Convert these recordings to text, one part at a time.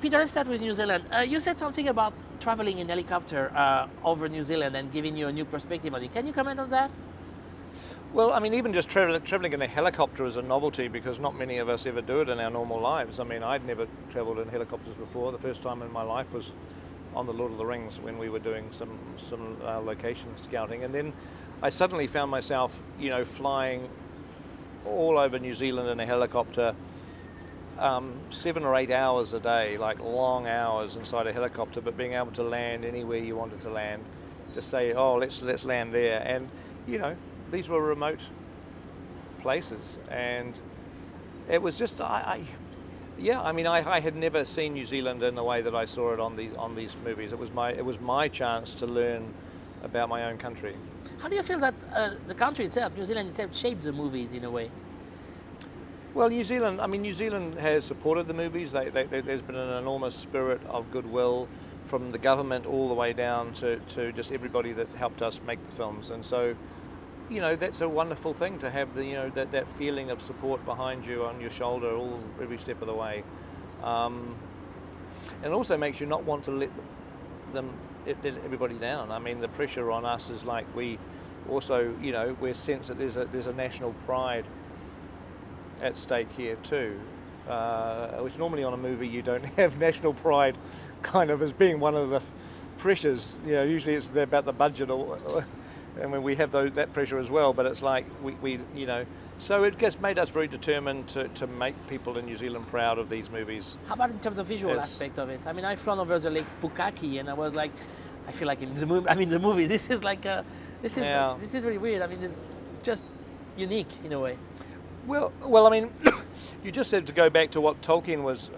Peter, let's start with New Zealand. You said something about traveling in helicopter over New Zealand and giving you a new perspective on it. Can you comment on that? Well, I mean, even just traveling in a helicopter is a novelty because not many of us ever do it in our normal lives. I mean, I'd never traveled in helicopters before. The first time in my life was on the Lord of the Rings when we were doing some location scouting, and then I suddenly found myself, flying all over New Zealand in a helicopter, 7 or 8 hours a day, like long hours inside a helicopter, but being able to land anywhere you wanted to land. Just say, oh, let's land there, and these were remote places, and it was just I had never seen New Zealand in the way that I saw it on these movies. It was my chance to learn about my own country. How do you feel that the country itself, New Zealand itself, shaped the movies in a way? Well, New Zealand has supported the movies. There's been an enormous spirit of goodwill from the government all the way down to just everybody that helped us make the films, and so. That's a wonderful thing to have that feeling of support behind you on your shoulder every step of the way, and it also makes you not want to let everybody down. I mean, the pressure on us is like we also we sense that there's a national pride at stake here too, which normally on a movie you don't have national pride kind of as being one of the pressures. Usually it's about the budget and when we have that pressure as well, but it's like we so it just made us very determined to make people in New Zealand proud of these movies. How about in terms of visual aspect of it? I mean, I've flown over the Lake Pukaki, and I was like, I feel like in the movie, this is like this is really weird. I mean, it's just unique in a way. Well, I mean, you just said to go back to what Tolkien was.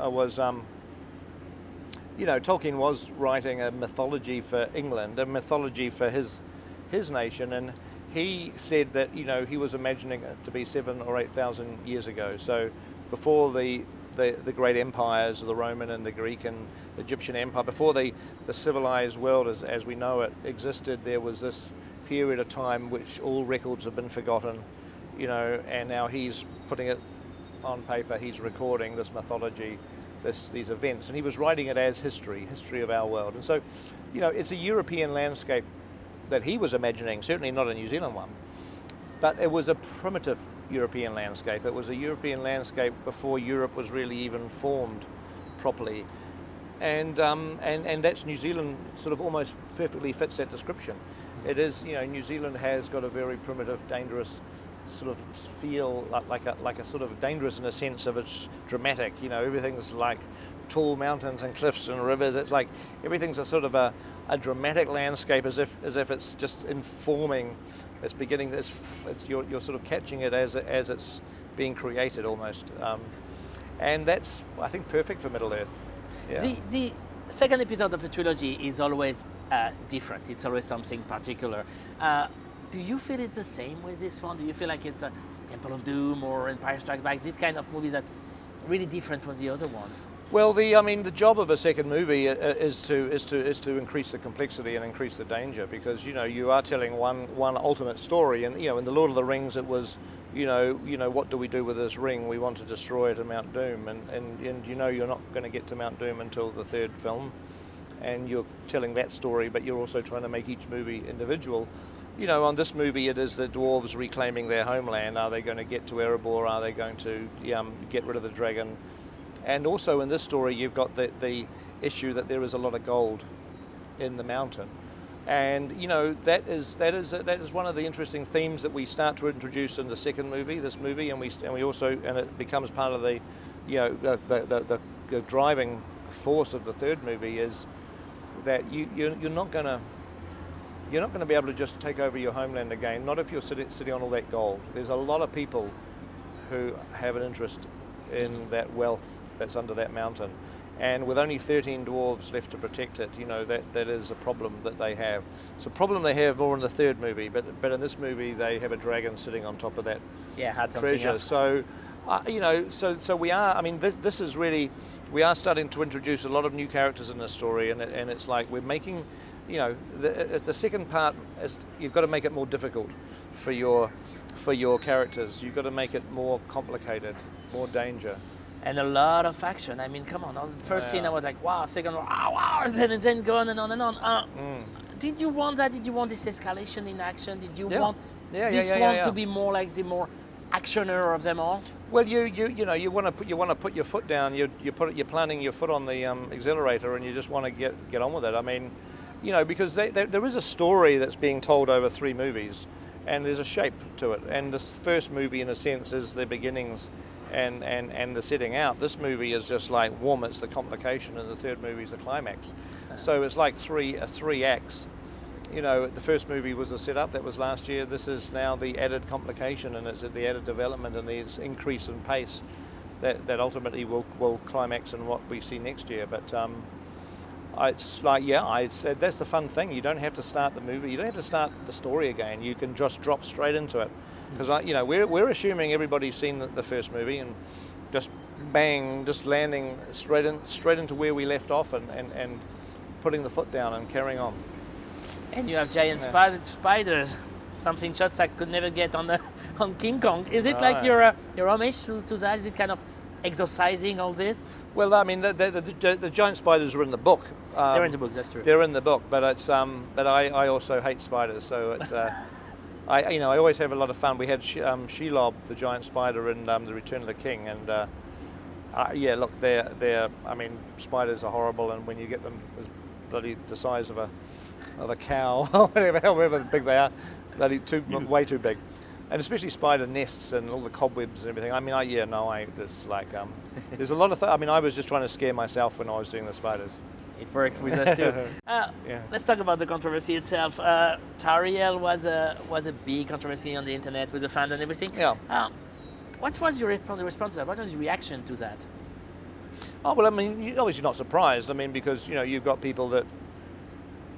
Tolkien was writing a mythology for England, a mythology for his nation, and he said that he was imagining it to be 7,000 or 8,000 years ago. So before the great empires of the Roman and the Greek and Egyptian Empire, before the civilized world as we know it existed, there was this period of time which all records have been forgotten, and now he's putting it on paper. He's recording this mythology, these events, and he was writing it as history of our world. And so it's a European landscape that he was imagining, certainly not a New Zealand one, but it was a primitive European landscape. It was a European landscape before Europe was really even formed properly, and that's New Zealand. Sort of almost perfectly fits that description. It is, New Zealand has got a very primitive, dangerous sort of feel, like a sort of dangerous in a sense of it's dramatic. Everything's like tall mountains and cliffs and rivers. It's like everything's a sort of a dramatic landscape, as if it's just informing. It's beginning. You're sort of catching it as it's being created almost, and that's, I think, perfect for Middle Earth. Yeah. The second episode of a trilogy is always different. It's always something particular. Do you feel it's the same with this one? Do you feel like it's a Temple of Doom or Empire Strikes Back? These kind of movies that are really different from the other ones. Well, the job of a second movie is to increase the complexity and increase the danger, because you are telling one ultimate story, and in the Lord of the Rings it was what do we do with this ring? We want to destroy it in Mount Doom, and you're not going to get to Mount Doom until the third film, and you're telling that story, but you're also trying to make each movie individual. On this movie it is the dwarves reclaiming their homeland. Are they going to get to Erebor? Are they going to get rid of the dragon? And also in this story, you've got the issue that there is a lot of gold in the mountain, and that is one of the interesting themes that we start to introduce in the second movie, this movie, and it becomes part of the the driving force of the third movie is that you're not going to be able to just take over your homeland again. Not if you're sitting on all that gold. There's a lot of people who have an interest in that wealth that's under that mountain, and with only 13 dwarves left to protect it, that is a problem that they have. It's a problem they have more in the third movie, but in this movie they have a dragon sitting on top of that treasure. Else. So so we are. I mean, this is really, we are starting to introduce a lot of new characters in this story, and it's like we're making, the second part is you've got to make it more difficult for your characters. You've got to make it more complicated, more danger. And a lot of action. I mean, come on. The first scene, I was like, wow. Second one, wow. And then go on and on and on. Did you want that? Did you want this escalation in action? Did you want this one to be more like the more actioner of them all? Well, you want to put your foot down. You're planting your foot on the accelerator, and you just want to get on with it. I mean, because there is a story that's being told over 3 movies, and there's a shape to it. And this first movie, in a sense, is the beginnings and the setting out. This movie is just like warm. It's the complication, and the third movie is the climax. So it's like three acts. The first movie was a setup, that was last year. This is now the added complication, and it's the added development and the increase in pace that ultimately will climax in what we see next year. But it's like, I said that's the fun thing. You don't have to start the movie. You don't have to start the story again. You can just drop straight into it. Because we're assuming everybody's seen the first movie, and just bang, just landing straight into where we left off, and putting the foot down and carrying on. And you have giant spiders, something shots I could never get on King Kong. Is it like your homage to that? Is it kind of exorcising all this? Well, I mean, the giant spiders are in the book. They're in the book. That's true. They're in the book, but it's but I also hate spiders, so it's I always have a lot of fun. We had Shelob, the giant spider, in The Return of the King, and look, they're I mean, spiders are horrible, and when you get them bloody the size of a cow, or whatever, however big they are, bloody way too big. And especially spider nests and all the cobwebs and everything. I mean, there's like, there's a lot of I mean, I was just trying to scare myself when I was doing the spiders. It works with us too. Let's talk about the controversy itself. Tariel was a big controversy on the internet with the fans and everything. Yeah. What was your response to that? What was your reaction to that? Oh, well, I mean, you're obviously not surprised. I mean, because, you've got people that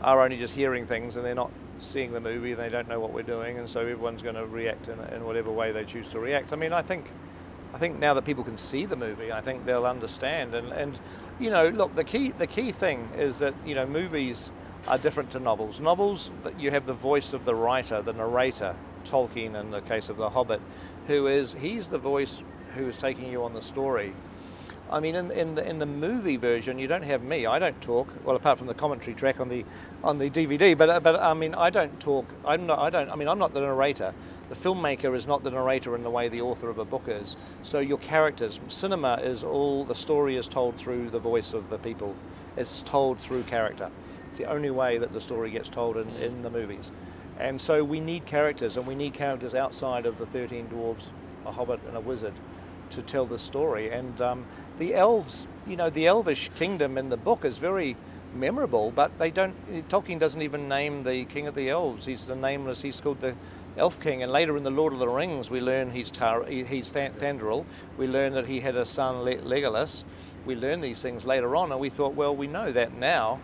are only just hearing things, and they're not seeing the movie, and they don't know what we're doing, and so everyone's going to react in whatever way they choose to react. I mean, I think now that people can see the movie, I think they'll understand. And look, the key thing is that, movies are different to novels. Novels, you have the voice of the writer, the narrator, Tolkien in the case of The Hobbit, he's the voice who is taking you on the story. I mean, in the movie version, you don't have me. I don't talk. Well, apart from the commentary track on the DVD. But I mean, I don't talk. I'm not the narrator. The filmmaker is not the narrator in the way the author of a book is. So your characters, cinema is all, the story is told through the voice of the people. It's told through character. It's the only way that the story gets told in the movies. And so we need characters, and we need characters outside of the 13 dwarves, a hobbit and a wizard, to tell the story. And the elves, the elvish kingdom in the book is very memorable, but Tolkien doesn't even name the king of the elves. He's called the Elf King, and later in the Lord of the Rings we learn he's Thandril. We learn that he had a son, Legolas. We learn these things later on, and we thought, well, we know that now.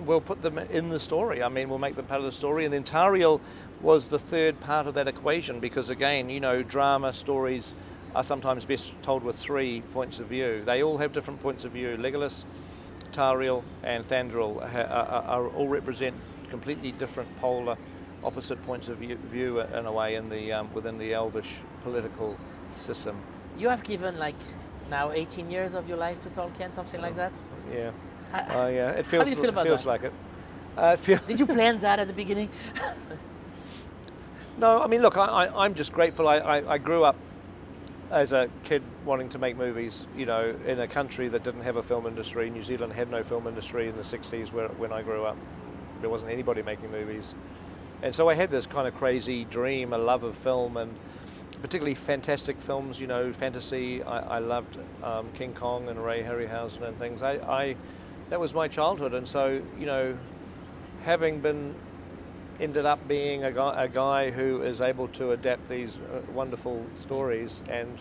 We'll put them in the story. I mean, we'll make them part of the story. And then Tariel was the third part of that equation, because again, drama stories are sometimes best told with 3 points of view. They all have different points of view. Legolas, Tariel, and Thandril are all represent completely different polar, opposite points of view in a way within the elvish political system. You have given now 18 years of your life to Tolkien, something like that? Yeah. Yeah. It feels. How do you feel about feels that? like it. Did you plan that at the beginning? No, I mean, look, I'm just grateful. I grew up as a kid wanting to make movies, in a country that didn't have a film industry. New Zealand had no film industry in the 60s when I grew up. There wasn't anybody making movies. And so I had this kind of crazy dream, a love of film, and particularly fantastic films, fantasy. I loved King Kong and Ray Harryhausen and things. That was my childhood, and so, having ended up being a guy who is able to adapt these wonderful stories and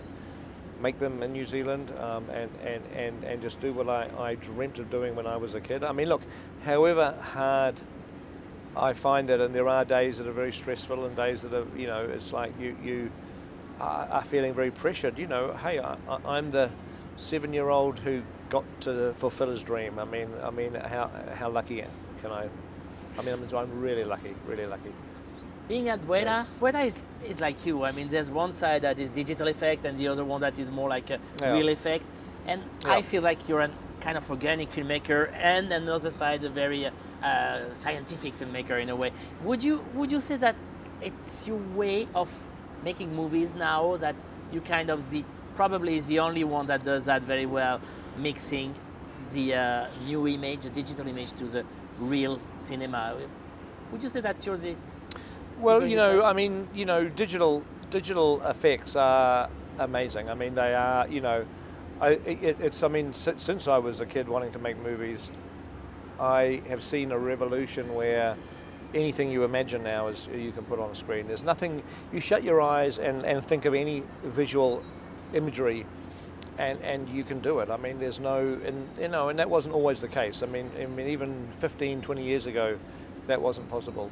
make them in New Zealand, and just do what I dreamt of doing when I was a kid. I mean, look, however hard I find it, and there are days that are very stressful and days that are, it's like you are feeling very pressured. Hey, I'm the 7-year-old who got to fulfill his dream. I mean, how lucky can I? I'm really lucky, really lucky. Being at Weta, Yes. Weta is like you. I mean, there's one side that is digital effect and the other one that is more like a Yeah. real effect. And I Yeah. feel like you're a kind of organic filmmaker, and another side a very scientific filmmaker in a way. Would you say that it's your way of making movies now, that you kind of probably the only one that does that very well, mixing the new image, the digital image, to the real cinema? Would you say that you're the Well, going you know, inside? I mean, you know, digital effects are amazing. I mean, they are. You know, it's. I mean, since I was a kid wanting to make movies, I have seen a revolution where anything you imagine now is you can put on a screen. There's nothing. You shut your eyes and think of any visual imagery, and you can do it. I mean, there's no, and you know, and that wasn't always the case. I mean, even 15, 20 years ago, that wasn't possible.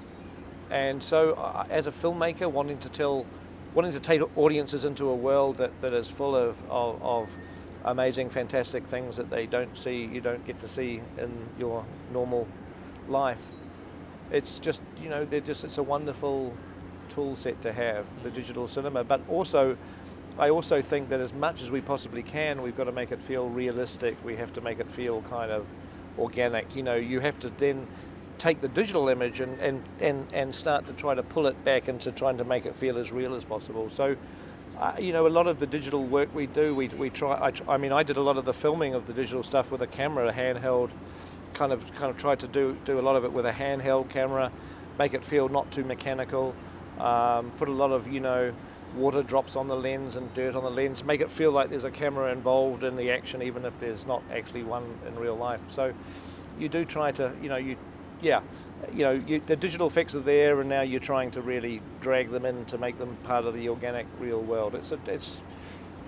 And so, as a filmmaker, wanting to take audiences into a world that is full of amazing, fantastic things that you don't get to see in your normal life. It's just, you know, it's a wonderful tool set to have, the digital cinema. But also, I also think that as much as we possibly can, we've got to make it feel realistic. We have to make it feel kind of organic. You know, you have to then take the digital image and start to try to pull it back into trying to make it feel as real as possible. So, you know, a lot of the digital work we do, we try. I mean, I did a lot of the filming of the digital stuff with a camera, a handheld. Kind of tried to do a lot of it with a handheld camera, make it feel not too mechanical. Put a lot of, you know, water drops on the lens and dirt on the lens, make it feel like there's a camera involved in the action, even if there's not actually one in real life. So you do try to, you know, the digital effects are there, and now you're trying to really drag them in to make them part of the organic real world.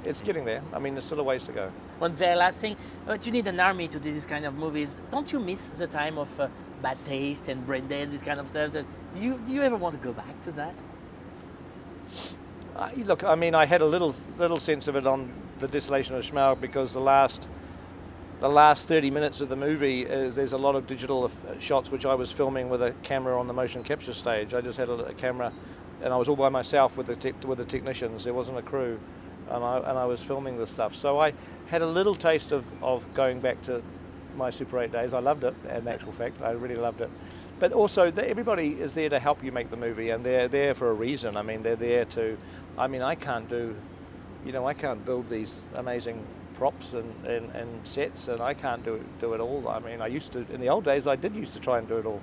It's getting there. I mean, there's still a ways to go. One very last thing, but you need an army to do this kind of movies. Don't you miss the time of bad taste and brain dead, this kind of stuff? Do you ever want to go back to that? Look, I mean, I had a little sense of it on the Desolation of Smaug, because the last 30 minutes of the movie there's a lot of digital shots which I was filming with a camera on the motion capture stage. I just had a camera, and I was all by myself with the technicians. There wasn't a crew, and I was filming this stuff. So I had a little taste of going back to my Super 8 days. I loved it, in actual fact. I really loved it. But also, everybody is there to help you make the movie, and they're there for a reason. I mean, they're there to. I mean, I can't build these amazing props and sets, and I can't do it all. I mean, I used to, in the old days, I used to try and do it all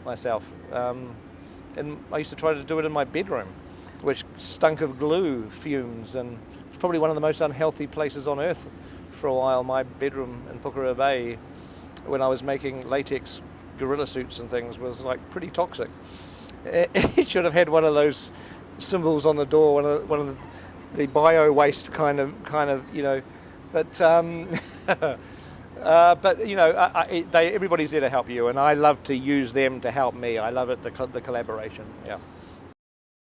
myself. And I used to try to do it in my bedroom, which stunk of glue fumes, and it's probably one of the most unhealthy places on earth for a while. My bedroom in Pukekohe Bay, when I was making latex gorilla suits and things, was like pretty toxic. It should have had one of those symbols on the door, one of the bio waste kind of, you know. But but you know, everybody's there to help you, and I love to use them to help me. I love it, the collaboration. Yeah.